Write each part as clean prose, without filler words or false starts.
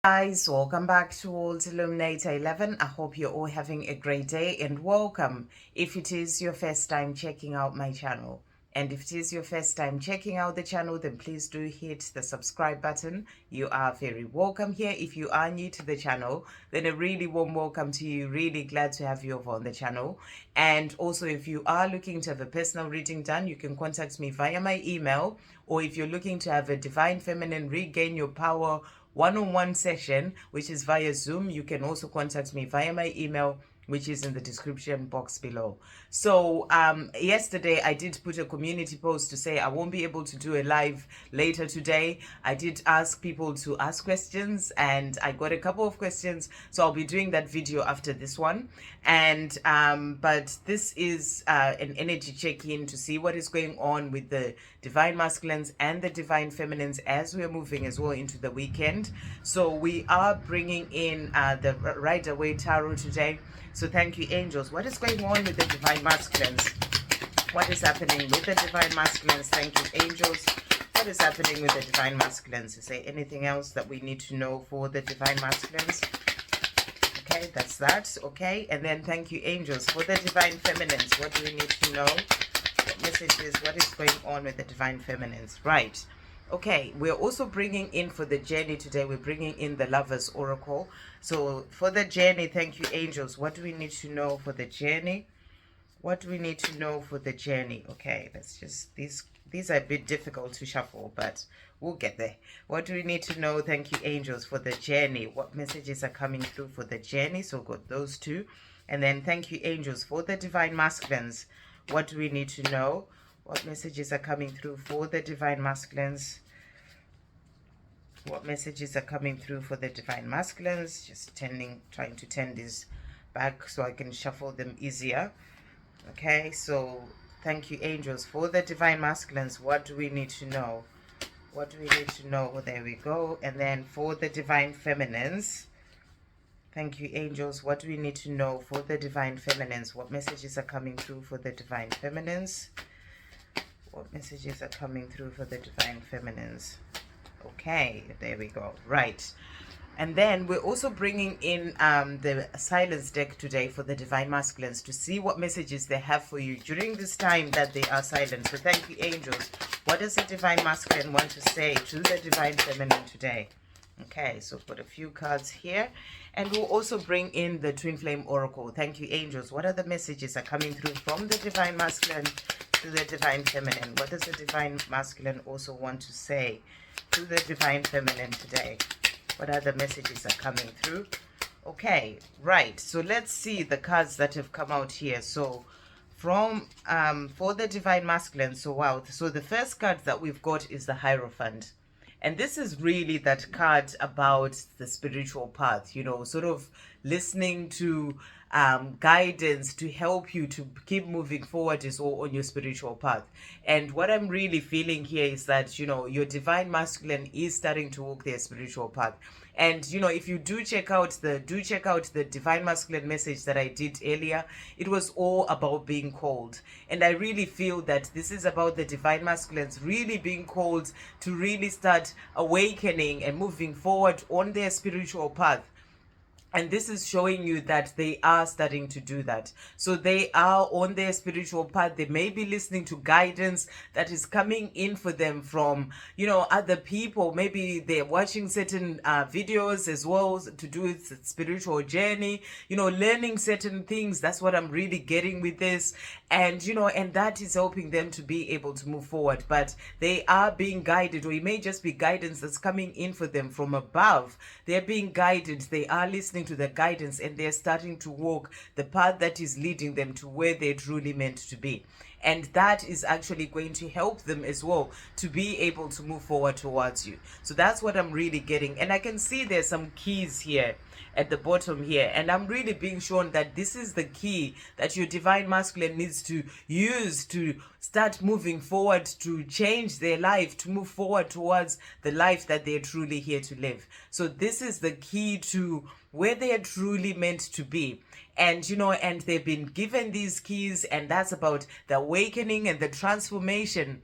Guys, welcome back to World Illuminator 11. I hope you're all having a great day and welcome if it is your first time checking out my channel. And if it is your first time checking out the channel, then please do hit the subscribe button. You are very welcome here. If you are new to the channel, then a really warm welcome to you. Really glad to have you over on the channel. And also, if you are looking to have a personal reading done, you can contact me via my email. Or if you're looking to have a Divine Feminine Regain Your Power one-on-one session, which is via Zoom, you can also contact me via my email, which is in the description box below. So yesterday I did put a community post to say I won't be able to do a live later today. I did ask people to ask questions and I got a couple of questions, so I'll be doing that video after this one. And but this is an energy check-in to see what is going on with the divine masculines and the divine feminines as we're moving as well into the weekend. So we are bringing in the Rider-Waite tarot today. So thank you, angels. What is going on with the divine masculines? What is happening with the divine masculines? Thank you, angels. What is happening with the divine masculines? Is there anything else that we need to know for the divine masculines? Okay, that's that. Okay, and then thank you, angels, for the divine feminines. What do we need to know? What messages? What is going on with the divine feminines? Right. Okay, we're also bringing in for the journey today, we're bringing in the Lover's Oracle. So for the journey, thank you, angels. What do we need to know for the journey? What do we need to know for the journey? Okay, let's just, these are a bit difficult to shuffle, but we'll get there. What do we need to know? Thank you, angels, for the journey. What messages are coming through for the journey? So got those two. And then thank you, angels, for the divine masculines. What do we need to know? What messages are coming through for the divine masculines? What messages are coming through for the divine masculines? Just trying to turn these back so I can shuffle them easier. Okay, so thank you, angels, for the divine masculines. What do we need to know? What do we need to know? There we go. And then for the divine feminines, thank you, angels. What do we need to know for the divine feminines? What messages are coming through for the divine feminines? What messages are coming through for the divine feminines? Okay, there we go. Right. And then we're also bringing in the silence deck today for the divine masculines to see what messages they have for you during this time that they are silent. So thank you, angels. What does the divine masculine want to say to the divine feminine today? Okay, so put a few cards here. And we'll also bring in the twin flame oracle. Thank you, angels. What are the messages are coming through from the divine masculine to the divine feminine? What does the divine masculine also want to say to the divine feminine today? What other messages are coming through? Okay, right. So let's see the cards that have come out here. So from for the divine masculine, so wow. So the first card that we've got is the Hierophant. And this is really that card about the spiritual path, you know, sort of listening to guidance to help you to keep moving forward is all on your spiritual path. And what I'm really feeling here is that, you know, your divine masculine is starting to walk their spiritual path. And you know, if you do check out the divine masculine message that I did earlier, it was all about being called. And I really feel that this is about the divine masculines really being called to really start awakening and moving forward on their spiritual path. And this is showing you that they are starting to do that. So they are on their spiritual path. They may be listening to guidance that is coming in for them from, you know, other people. Maybe they're watching certain videos as well to do with spiritual journey, you know, learning certain things. That's what I'm really getting with this. And, you know, and that is helping them to be able to move forward. But they are being guided, or it may just be guidance that's coming in for them from above. They're being guided. They are listening to the guidance and they're starting to walk the path that is leading them to where they're truly meant to be. And that is actually going to help them as well to be able to move forward towards you. So that's what I'm really getting. And I can see there's some keys here at the bottom here, and I'm really being shown that this is the key that your divine masculine needs to use to start moving forward, to change their life, to move forward towards the life that they're truly here to live. So this is the key to where they are truly meant to be. And you know, and they've been given these keys, and that's about the awakening and the transformation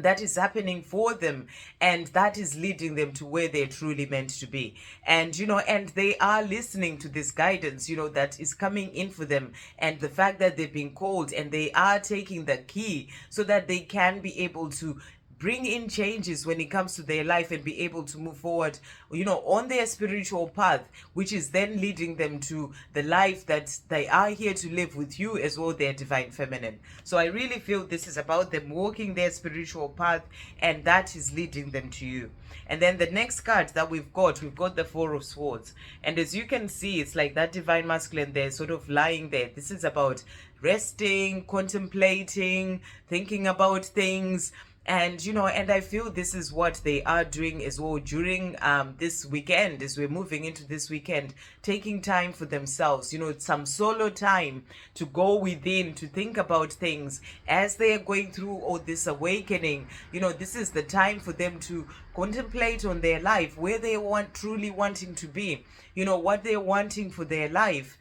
that is happening for them, and that is leading them to where they're truly meant to be. And and they are listening to this guidance that is coming in for them, and the fact that they've been called and they are taking the key so that they can be able to bring in changes when it comes to their life and be able to move forward on their spiritual path, which is then leading them to the life that they are here to live with you as well, their divine feminine. So I really feel this is about them walking their spiritual path, and that is leading them to you. And then the next card that we've got the Four of Swords, and as you can see, it's like that divine masculine there sort of lying there. This is about resting, contemplating, thinking about things. And and I feel this is what they are doing as well during this weekend, as we're moving into this weekend, taking time for themselves, some solo time to go within, to think about things as they are going through all this awakening. This is the time for them to contemplate on their life, where they truly wanting to be, what they're wanting for their life,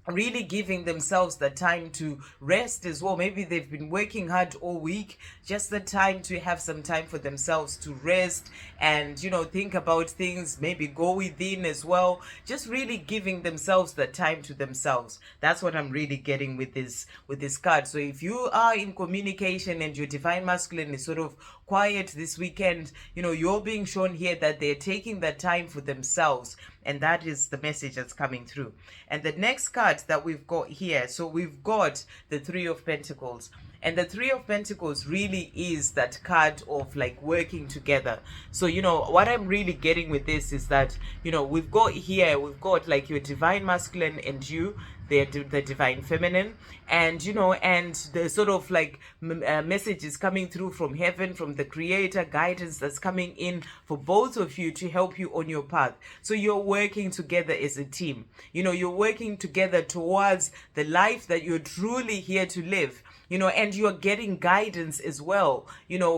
really giving themselves the time to rest as well. Maybe they've been working hard all week, just the time to have some time for themselves to rest and think about things, maybe go within as well, just really giving themselves the time to themselves. That's what I'm really getting with this card. So if you are in communication and your divine masculine is sort of quiet this weekend, you're being shown here that they're taking the time for themselves, and that is the message that's coming through. And the next card that we've got here, so we've got the Three of Pentacles. And the Three of Pentacles really is that card of like working together. So, what I'm really getting with this is that, we've got like your divine masculine and you, the divine feminine, and and the sort of like message is coming through from heaven, from the creator, guidance that's coming in for both of you to help you on your path. So you're working together as a team. You're working together towards the life that you're truly here to live. And you're getting guidance as well,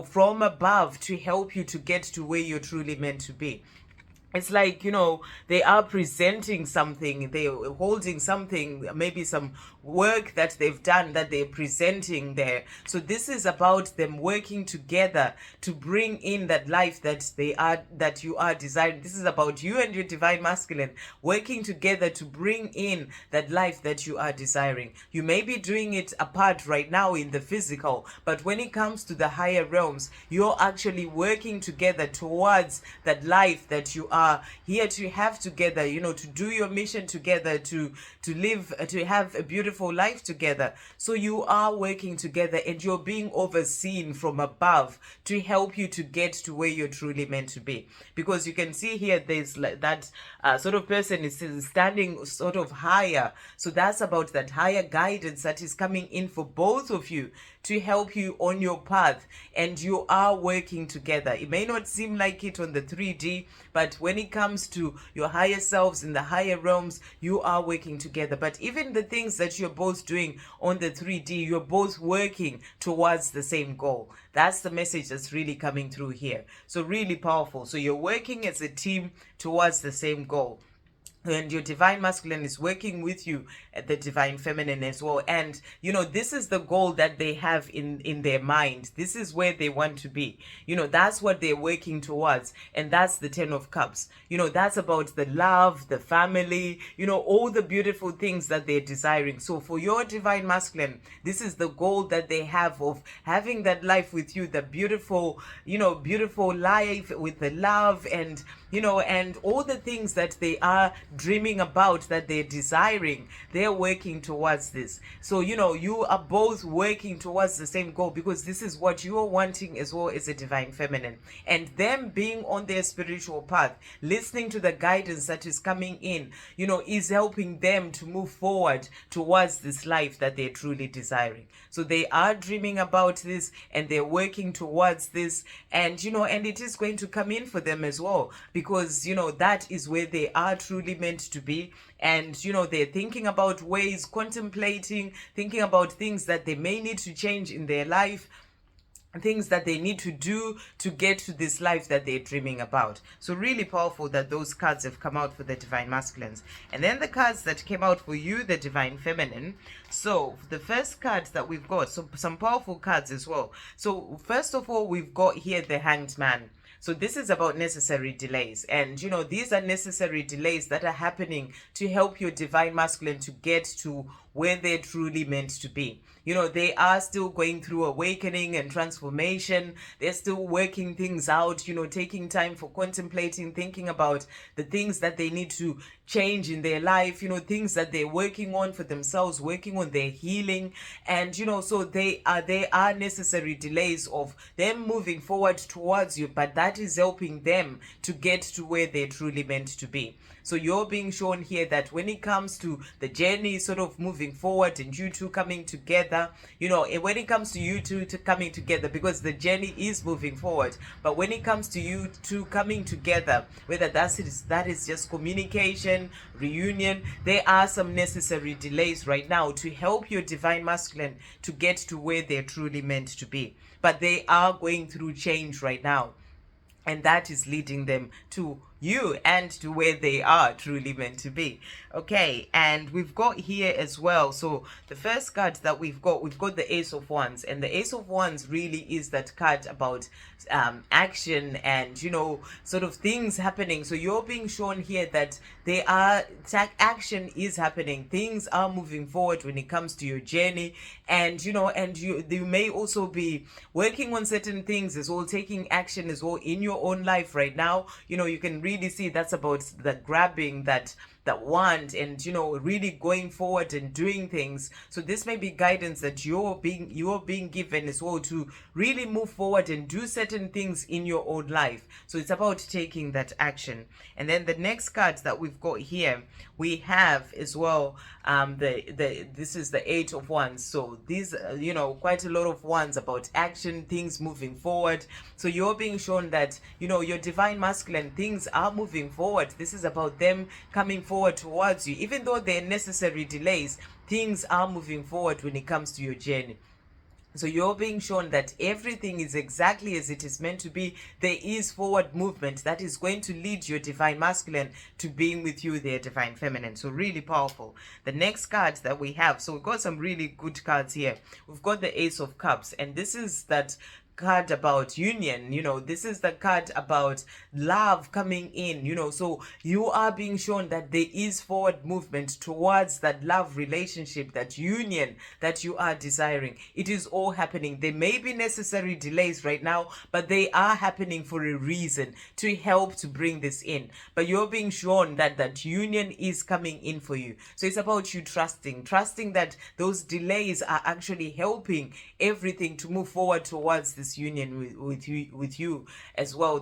from above to help you to get to where you're truly meant to be. It's like, they are presenting something, they're holding something, maybe some work that they've done that they're presenting there. So this is about them working together to bring in that life that you are desiring. This is about you and your divine masculine working together to bring in that life that you are desiring. You may be doing it apart right now in the physical, but when it comes to the higher realms, you're actually working together towards that life that you are here to have together, to do your mission together, to live, to have a beautiful life together. So you are working together and you're being overseen from above to help you to get to where you're truly meant to be. Because you can see here, there's like that sort of person is standing sort of higher. So that's about that higher guidance that is coming in for both of you to help you on your path, and you are working together. It may not seem like it on the 3D, but when it comes to your higher selves in the higher realms, you are working together. But even the things that you're both doing on the 3D, you're both working towards the same goal. That's the message that's really coming through here. So really powerful. So you're working as a team towards the same goal. And your divine masculine is working with you at the divine feminine as well. And this is the goal that they have in their mind. This is where they want to be. That's what they're working towards. And that's the 10 of Cups. That's about the love, the family, all the beautiful things that they're desiring. So for your divine masculine, this is the goal that they have of having that life with you, the beautiful life with the love and and all the things that they are dreaming about, that they're desiring. They're working towards this. So you are both working towards the same goal, because this is what you are wanting as well as a divine feminine. And them being on their spiritual path, listening to the guidance that is coming in, is helping them to move forward towards this life that they're truly desiring. So they are dreaming about this and they're working towards this, and and it is going to come in for them as well, because that is where they are truly meant to be. And they're thinking about ways, contemplating, thinking about things that they may need to change in their life. things that they need to do to get to this life that they're dreaming about. So really powerful that those cards have come out for the divine masculines. And then the cards that came out for you, the divine feminine. So the first card that we've got, so some powerful cards as well. So first of all, we've got here the Hanged Man. So this is about necessary delays. And, you know, these are necessary delays that are happening to help your divine masculine to get to where they're truly meant to be. You know, they are still going through awakening and transformation. They're still working things out, you know, taking time for contemplating, thinking about the things that they need to change in their life, you know, things that they're working on for themselves, working on their healing. And, you know, so they are necessary delays of them moving forward towards you, but that is helping them to get to where they're truly meant to be. So you're being shown here that when it comes to the journey sort of moving forward and you two coming together, you know, when it comes to you two coming together, because the journey is moving forward, but when it comes to you two coming together, whether that is just communication, reunion, there are some necessary delays right now to help your divine masculine to get to where they're truly meant to be. But they are going through change right now, and that is leading them to you and to where they are truly meant to be. Okay, and we've got here as well, so the first card that we've got the Ace of Wands, and the Ace of Wands really is that card about action and, you know, sort of things happening. So you're being shown here that action is happening, things are moving forward when it comes to your journey, and, you know, and you may also be working on certain things as well, taking action as well in your own life right now. You know, you can really see that's about the grabbing that wand and, you know, really going forward and doing things. So this may be guidance that you're being given as well to really move forward and do certain things in your own life. So it's about taking that action. And then the next card that we've got here, we have as well this is the Eight of Wands. So these you know, quite a lot of wands about action, things moving forward. So you're being shown that, you know, your divine masculine, things are moving forward. This is about them coming forward towards you, even though they're necessary delays. Things are moving forward when it comes to your journey. So you're being shown that everything is exactly as it is meant to be. There is forward movement that is going to lead your divine masculine to being with you, their divine feminine. So really powerful. The next card that we have, so we've got some really good cards here. We've got the Ace of Cups, and this is that card about union. You know, this is the card about love coming in, you know. So you are being shown that there is forward movement towards that love relationship, that union that you are desiring. It is all happening. There may be necessary delays right now, but they are happening for a reason, to help to bring this in. But you're being shown that that union is coming in for you. So it's about you trusting that those delays are actually helping everything to move forward towards this union with you as well,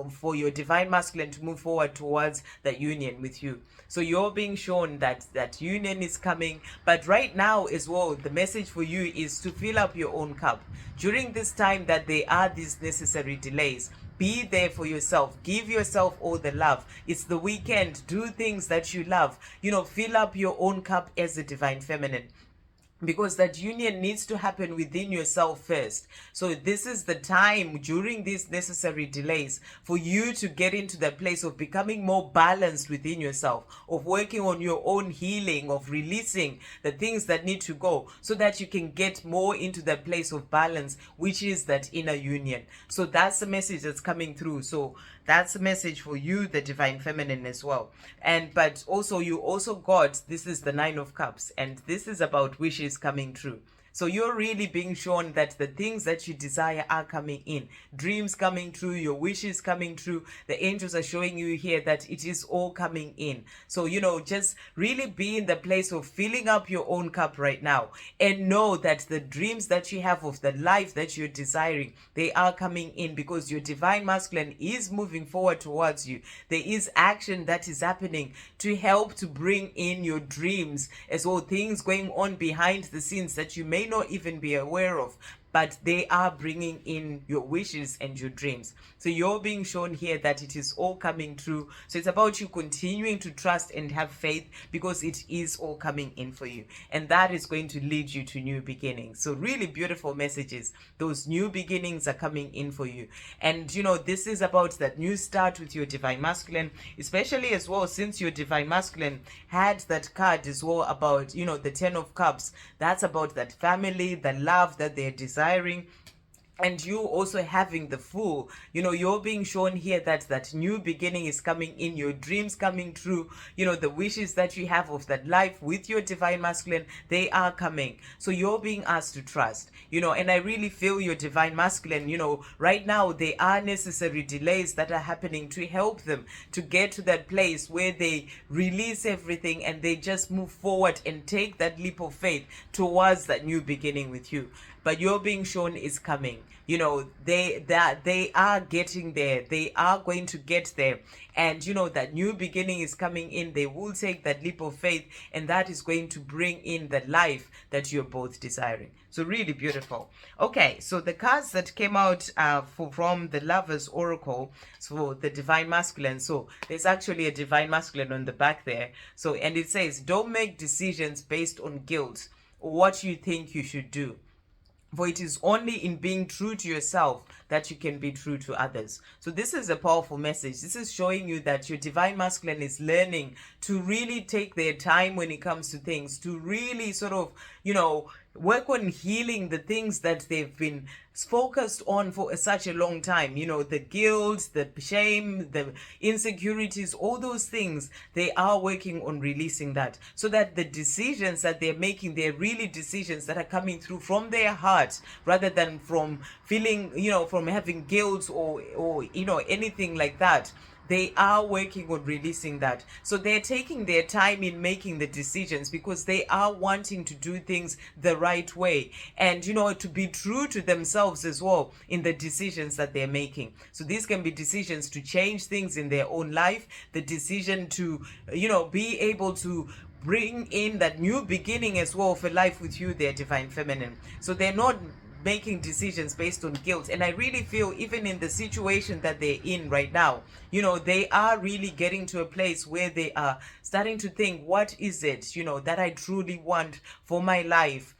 for your divine masculine to move forward towards that union with you. So you're being shown that that union is coming, but right now as well, the message for you is to fill up your own cup during this time that there are these necessary delays. Be there for yourself. Give yourself all the love. It's the weekend. Do things that you love. You know, fill up your own cup as a divine feminine, because that union needs to happen within yourself first. So this is the time during these necessary delays for you to get into that place of becoming more balanced within yourself, of working on your own healing, of releasing the things that need to go, so that you can get more into that place of balance, which is that inner union. So that's the message that's coming through. So that's a message for you, the divine feminine, as well. And but also you also got, this is the Nine of Cups, and this is about wishes coming true. So you're really being shown that the things that you desire are coming in. Dreams coming true, your wishes coming true. The angels are showing you here that it is all coming in. So, you know, just really be in the place of filling up your own cup right now, and know that the dreams that you have of the life that you're desiring, they are coming in, because your divine masculine is moving forward towards you. There is action that is happening to help to bring in your dreams as well, things going on behind the scenes that you may not even be aware of. but they are bringing in your wishes and your dreams. So you're being shown here that it is all coming true. So it's about you continuing to trust and have faith, because it is all coming in for you, and that is going to lead you to new beginnings. So really beautiful messages. Those new beginnings are coming in for you, and this is about that new start with your divine masculine, especially as well, since your divine masculine had that card as well about the 10 of cups. That's about that family, the love that they're desiring, and you also having the Fool. You're being shown here that that new beginning is coming in, your dreams coming true, the wishes that you have of that life with your divine masculine, they are coming. So you're being asked to trust, and I really feel your divine masculine, right now there are necessary delays that are happening to help them to get to that place where they release everything and they just move forward and take that leap of faith towards that new beginning with you. But you're being shown is coming. They are getting there. They are going to get there. And that new beginning is coming in. They will take that leap of faith, and that is going to bring in the life that you're both desiring. So really beautiful. Okay, so the cards that came out from the Lovers Oracle, so the divine masculine. So there's actually a divine masculine on the back there. So, and it says, don't make decisions based on guilt or what you think you should do. For it is only in being true to yourself that you can be true to others. So this is a powerful message. This is showing you that your divine masculine is learning to really take their time when it comes to things, to really sort of, work on healing the things that they've been focused on for such a long time. The guilt, the shame, the insecurities, all those things, they are working on releasing that, so that the decisions that they're making, they're really decisions that are coming through from their heart, rather than from feeling, from having guilt or anything like that. They are working on releasing that. So they're taking their time in making the decisions, because they are wanting to do things the right way, and to be true to themselves as well in the decisions that they're making. So these can be decisions to change things in their own life, the decision to be able to bring in that new beginning as well for life with you, their divine feminine. So they're not making decisions based on guilt. And I really feel, even in the situation that they're in right now, they are really getting to a place where they are starting to think, what is it, that I truly want for my life?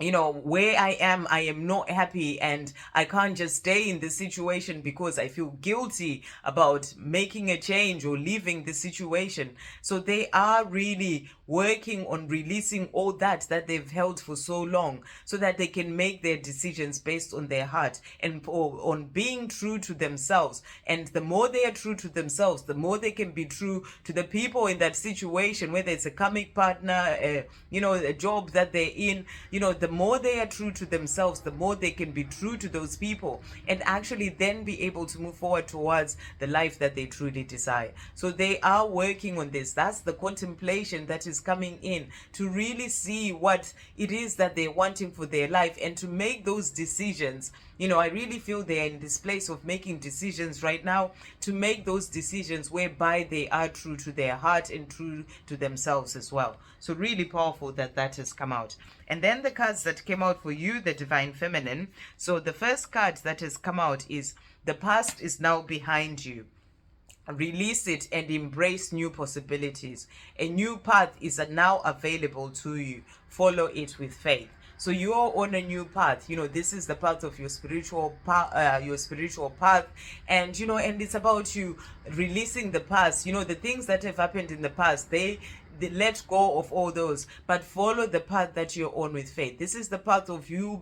Where I am not happy, and I can't just stay in this situation because I feel guilty about making a change or leaving the situation. So they are really working on releasing all that they've held for so long, so that they can make their decisions based on their heart and on being true to themselves. And the more they are true to themselves, the more they can be true to the people in that situation, whether it's a karmic partner, a job that they're in. The more they are true to themselves, the more they can be true to those people, and actually then be able to move forward towards the life that they truly desire. So they are working on this. That's the contemplation that is coming in, to really see what it is that they're wanting for their life, and to make those decisions. I really feel they are in this place of making decisions right now, to make those decisions whereby they are true to their heart and true to themselves as well. So really powerful that has come out. And then the cards that came out for you, the divine feminine. So the first card that has come out is, the past is now behind you. Release it and embrace new possibilities. A new path is now available to you. Follow it with faith. So you are on a new path. This is the path of your spiritual path, and and it's about you releasing the past. The things that have happened in the past, they let go of all those, but follow the path that you're on with faith. This is the path of you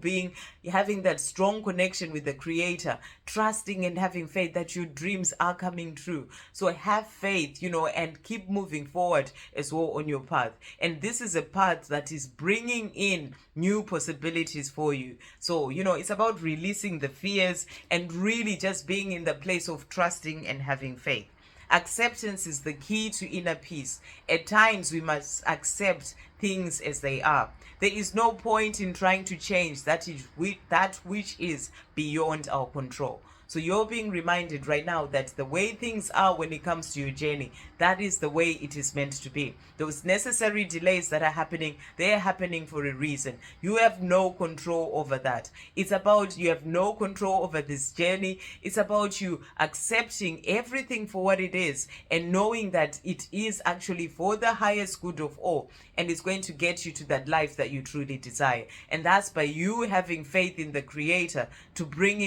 having that strong connection with the Creator, trusting and having faith that your dreams are coming true. So have faith, and keep moving forward as well on your path. And this is a path that is bringing in new possibilities for you. So, it's about releasing the fears and really just being in the place of trusting and having faith. Acceptance is the key to inner peace. At times, we must accept things as they are. There is no point in trying to change that which is beyond our control. So you're being reminded right now that the way things are when it comes to your journey, that is the way it is meant to be. Those necessary delays that are happening, they are happening for a reason. You have no control over that. It's about you have no control over this journey. It's about you accepting everything for what it is and knowing that it is actually for the highest good of all, and it's going to get you to that life that you truly desire. And that's by you having faith in the Creator to bring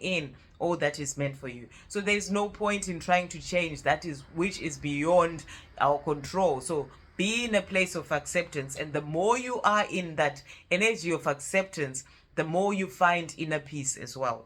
in all that is meant for you. So there's no point in trying to change that is which is beyond our control. So be in a place of acceptance, and the more you are in that energy of acceptance, the more you find inner peace as well.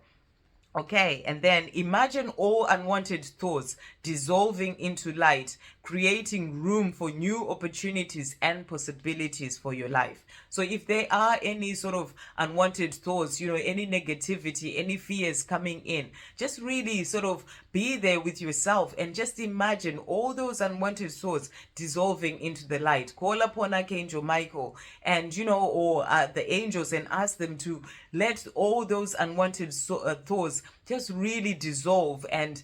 Okay, and then imagine all unwanted thoughts dissolving into light, creating room for new opportunities and possibilities for your life. So if there are any sort of unwanted thoughts, any negativity, any fears coming in, just really sort of be there with yourself and just imagine all those unwanted thoughts dissolving into the light. Call upon Archangel Michael and, or the angels, and ask them to let all those unwanted thoughts just really dissolve and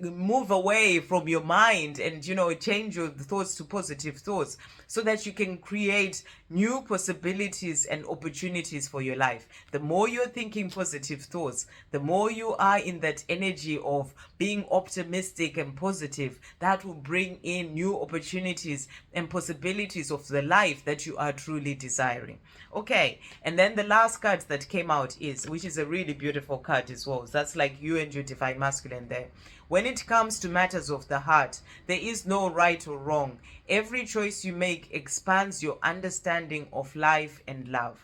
move away from your mind, and change your thoughts to positive thoughts, so that you can create new possibilities and opportunities for your life. The more you're thinking positive thoughts, the more you are in that energy of being optimistic and positive, that will bring in new opportunities and possibilities of the life that you are truly desiring. Okay, and then the last card that came out which is a really beautiful card as well. That's like you and your divine masculine there. When it comes to matters of the heart, there is no right or wrong. Every choice you make expands your understanding of life and love.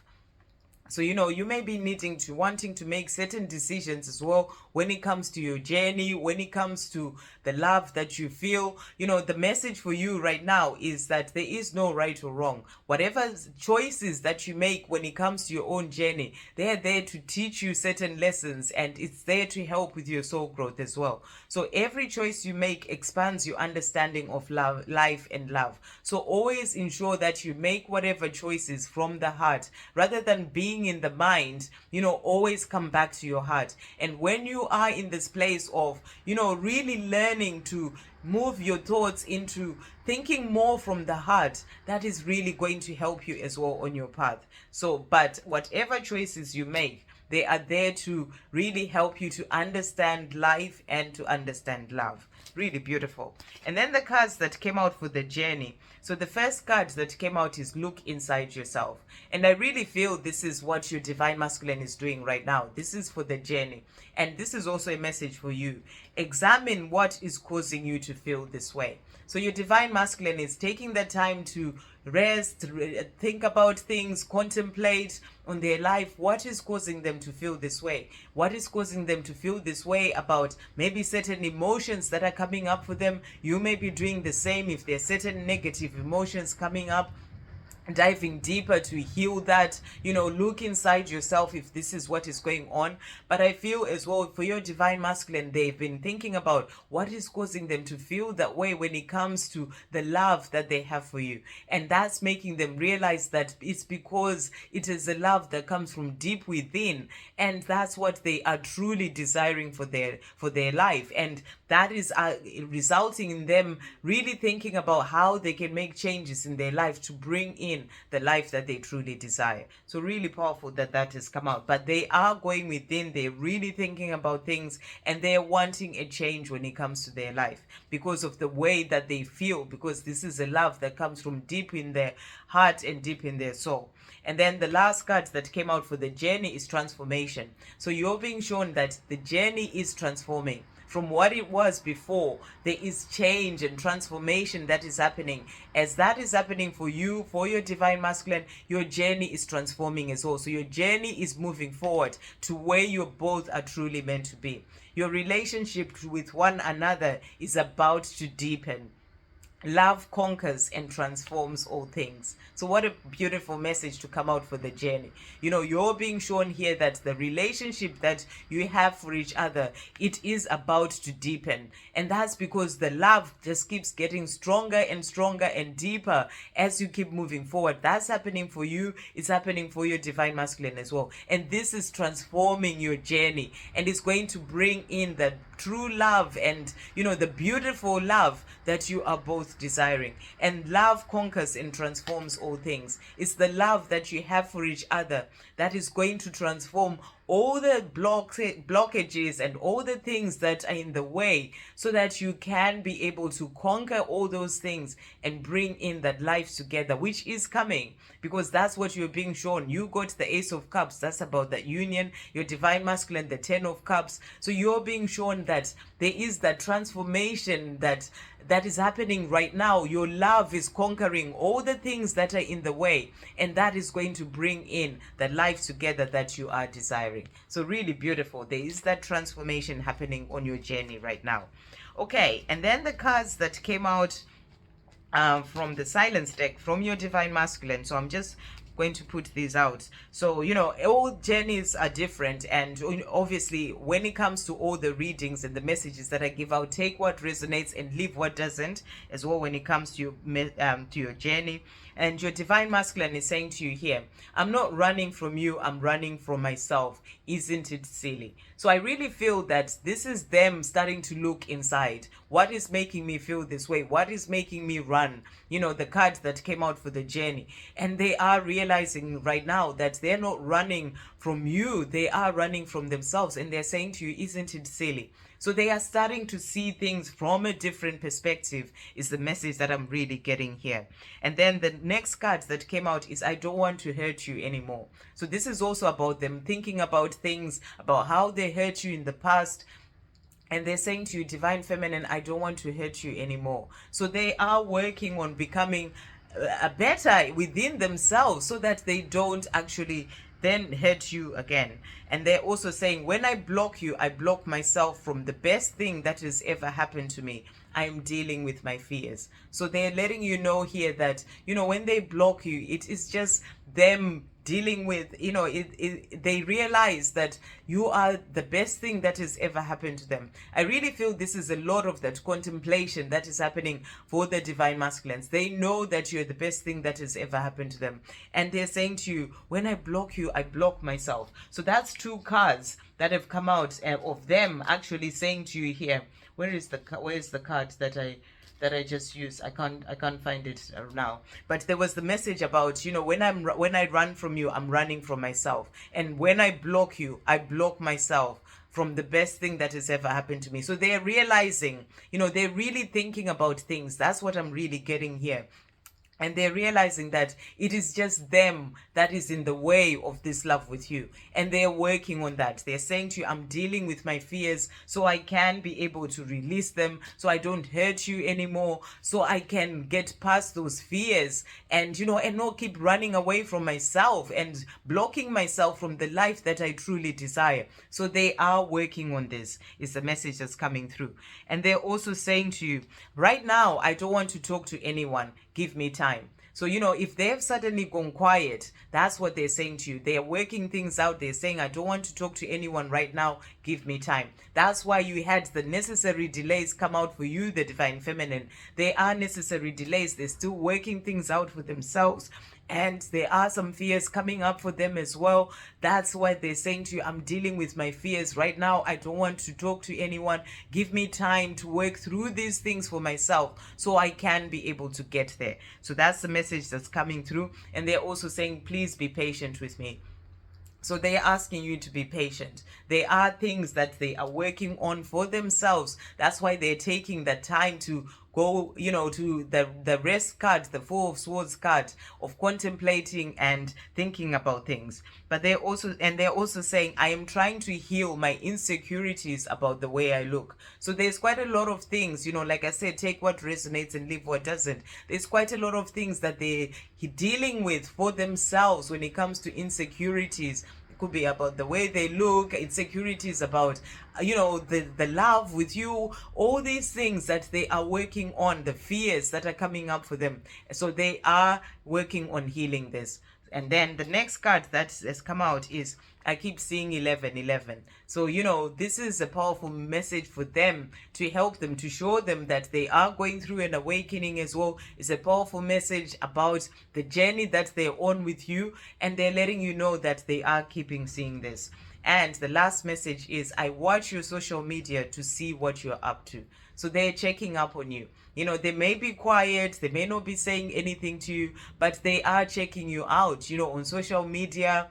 So, you may be wanting to make certain decisions as well when it comes to your journey, when it comes to the love that you feel. The message for you right now is that there is no right or wrong. Whatever choices that you make when it comes to your own journey, they are there to teach you certain lessons, and it's there to help with your soul growth as well. So every choice you make expands your understanding of love, life and love. So always ensure that you make whatever choices from the heart rather than being in the mind. Always come back to your heart. And when you are in this place of really learning to move your thoughts into thinking more from the heart, that is really going to help you as well on your path. So but whatever choices you make, they are there to really help you to understand life and to understand love. Really beautiful. And then the cards that came out for the journey. So the first card that came out is look inside yourself. And I really feel this is what your divine masculine is doing right now. This is for the journey. And this is also a message for you. Examine what is causing you to feel this way. So your divine masculine is taking the time to rest, think about things, contemplate on their life. What is causing them to feel this way? What is causing them to feel this way about maybe certain emotions that are coming up for them? You may be doing the same. If there's certain negative emotions coming up, diving deeper to heal that, look inside yourself if this is what is going on. But I feel as well for your divine masculine, they've been thinking about what is causing them to feel that way when it comes to the love that they have for you, and that's making them realize that it's because it is a love that comes from deep within, and that's what they are truly desiring for their life. And that is resulting in them really thinking about how they can make changes in their life to bring in the life that they truly desire. So really powerful that has come out. But they are going within, they're really thinking about things, and they're wanting a change when it comes to their life because of the way that they feel, because this is a love that comes from deep in their heart and deep in their soul. And then the last card that came out for the journey is transformation. So you're being shown that the journey is transforming. From what it was before, there is change and transformation that is happening. As that is happening for you, for your divine masculine, your journey is transforming as well. So your journey is moving forward to where you both are truly meant to be. Your relationship with one another is about to deepen. Love conquers and transforms all things. So what a beautiful message to come out for the journey. You know, you're being shown here that the relationship that you have for each other, it is about to deepen. And that's because the love just keeps getting stronger and stronger and deeper as you keep moving forward. That's happening for you. It's happening for your divine masculine as well. And this is transforming your journey, and it's going to bring in the true love and, you know, the beautiful love that you are both desiring. And love conquers and transforms all things. It's the love that you have for each other that is going to transform all the blockages and all the things that are in the way, so that you can be able to conquer all those things and bring in that life together, which is coming, because that's what you're being shown. You got the Ace of Cups, that's about that union, your divine masculine, the 10 of Cups. So you're being shown that there is that transformation that is happening right now. Your love is conquering all the things that are in the way, and that is going to bring in the life together that you are desiring. So really beautiful. There is that transformation happening on your journey right now. Okay, and then the cards that came out from the silence deck from your divine masculine. So I'm just going to put these out. So, you know, all journeys are different, and obviously when it comes to all the readings and the messages that I give out, take what resonates and leave what doesn't as well when it comes to your journey. And your divine masculine is saying to you here, I'm not running from you, I'm running from myself. Isn't it silly? So I really feel that this is them starting to look inside. What is making me feel this way? What is making me run? You know, the cards that came out for the journey. And they are realizing right now that they're not running from you, they are running from themselves. And they're saying to you, isn't it silly? So they are starting to see things from a different perspective, is the message that I'm really getting here. And then the next card that came out is, I don't want to hurt you anymore. So this is also about them thinking about things, about how they hurt you in the past. And they're saying to you, divine feminine, I don't want to hurt you anymore. So they are working on becoming better within themselves, so that they don't actually then hurt you again. And they're also saying, when I block you, I block myself from the best thing that has ever happened to me. I am dealing with my fears. So they're letting you know here that, you know, when they block you, it is just them dealing with, you know, they realize that you are the best thing that has ever happened to them. I really feel this is a lot of that contemplation that is happening for the divine masculines. They know that you're the best thing that has ever happened to them, and they're saying to you, when I block you, I block myself. So that's two cards that have come out of them actually saying to you here. Where is the card that I just used? I can't find it now. But there was the message about, you know, when I run from you, I'm running from myself, and when I block you, I block myself from the best thing that has ever happened to me. So they're realizing, you know, they're really thinking about things. That's what I'm really getting here. And they're realizing that it is just them that is in the way of this love with you. And they're working on that. They're saying to you, I'm dealing with my fears so I can be able to release them, so I don't hurt you anymore, so I can get past those fears and, you know, and not keep running away from myself and blocking myself from the life that I truly desire. So they are working on this, is the message that's coming through. And they're also saying to you, right now, I don't want to talk to anyone. Give me time. So, you know, if they've suddenly gone quiet, that's what they're saying to you. They're working things out. They're saying, I don't want to talk to anyone right now. Give me time. That's why you had the necessary delays come out for you, the divine feminine. They are necessary delays. They're still working things out for themselves. And there are some fears coming up for them as well. That's why they're saying to you, I'm dealing with my fears right now. I don't want to talk to anyone. Give me time to work through these things for myself so I can be able to get there. So that's the message that's coming through. And they're also saying, please be patient with me. So they are asking you to be patient. There are things that they are working on for themselves. That's why they're taking the time to go, you know, to the rest card, the Four of Swords card, of contemplating and thinking about things. But they're also saying, I am trying to heal my insecurities about the way I look. So there's quite a lot of things, you know, like I said, take what resonates and leave what doesn't. There's quite a lot of things that they're dealing with for themselves when it comes to insecurities It could be about the way they look. Insecurities about, the love with you. All these things that they are working on, the fears that are coming up for them. So they are working on healing this. And then the next card that has come out is, I keep seeing 1111. So, this is a powerful message for them, to help them, to show them that they are going through an awakening as well. It's a powerful message about the journey that they're on with you, and they're letting you know that they are keeping seeing this. And the last message is, I watch your social media to see what you're up to. So they're checking up on you. They may be quiet, they may not be saying anything to you, but they are checking you out, on social media,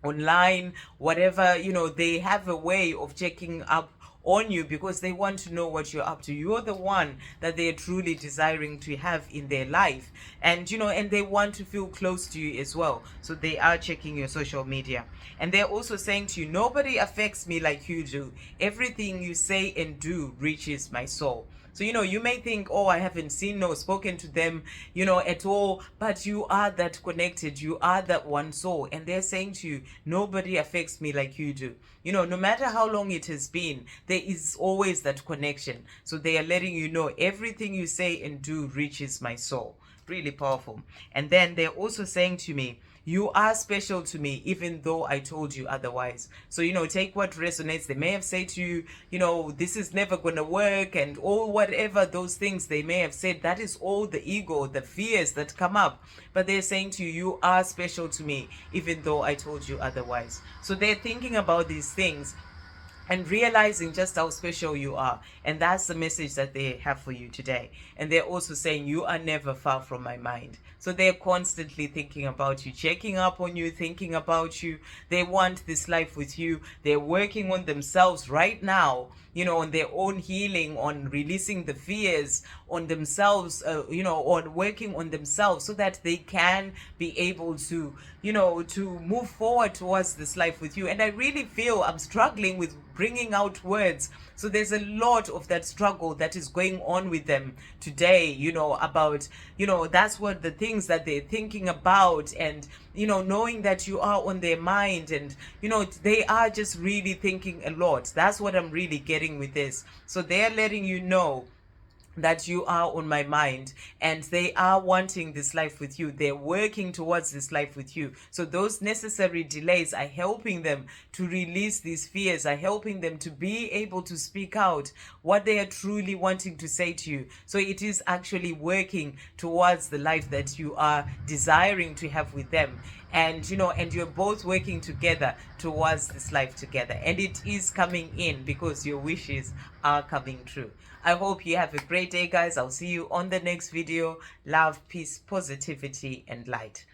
online, whatever. They have a way of checking up on you because they want to know what you're up to. You're the one that they're truly desiring to have in their life, and they want to feel close to you as well. So they are checking your social media, and they're also saying to you, nobody affects me like you do. Everything you say and do reaches my soul. So, you may think, oh, I haven't seen or spoken to them, at all, but you are that connected. You are that one soul. And they're saying to you, nobody affects me like you do. No matter how long it has been, there is always that connection. So they are letting you know, everything you say and do reaches my soul. Really powerful. And then they're also saying to me, you are special to me, even though I told you otherwise. So, take what resonates. They may have said to you, this is never going to work, and all whatever those things they may have said, that is all the ego, the fears that come up. But they're saying to you, you are special to me, even though I told you otherwise. So they're thinking about these things and realizing just how special you are. And that's the message that they have for you today. And they're also saying, you are never far from my mind. So they're constantly thinking about you, checking up on you, thinking about you. They want this life with you. They're working on themselves right now, on their own healing, on releasing the fears, on themselves, on working on themselves, so that they can be able to, to move forward towards this life with you. And I really feel I'm struggling with bringing out words. So there's a lot of that struggle that is going on with them today, about, that's what the things that they're thinking about, and, knowing that you are on their mind, and, they are just really thinking a lot. That's what I'm really getting with this. So they're letting you know that you are on my mind, and they are wanting this life with you. They're working towards this life with you. So those necessary delays are helping them to release these fears, are helping them to be able to speak out what they are truly wanting to say to you. So it is actually working towards the life that you are desiring to have with them. And and you're both working together towards this life together, and it is coming in because your wishes are coming true. I hope you have a great day, guys. I'll see you on the next video. Love, peace, positivity, and light.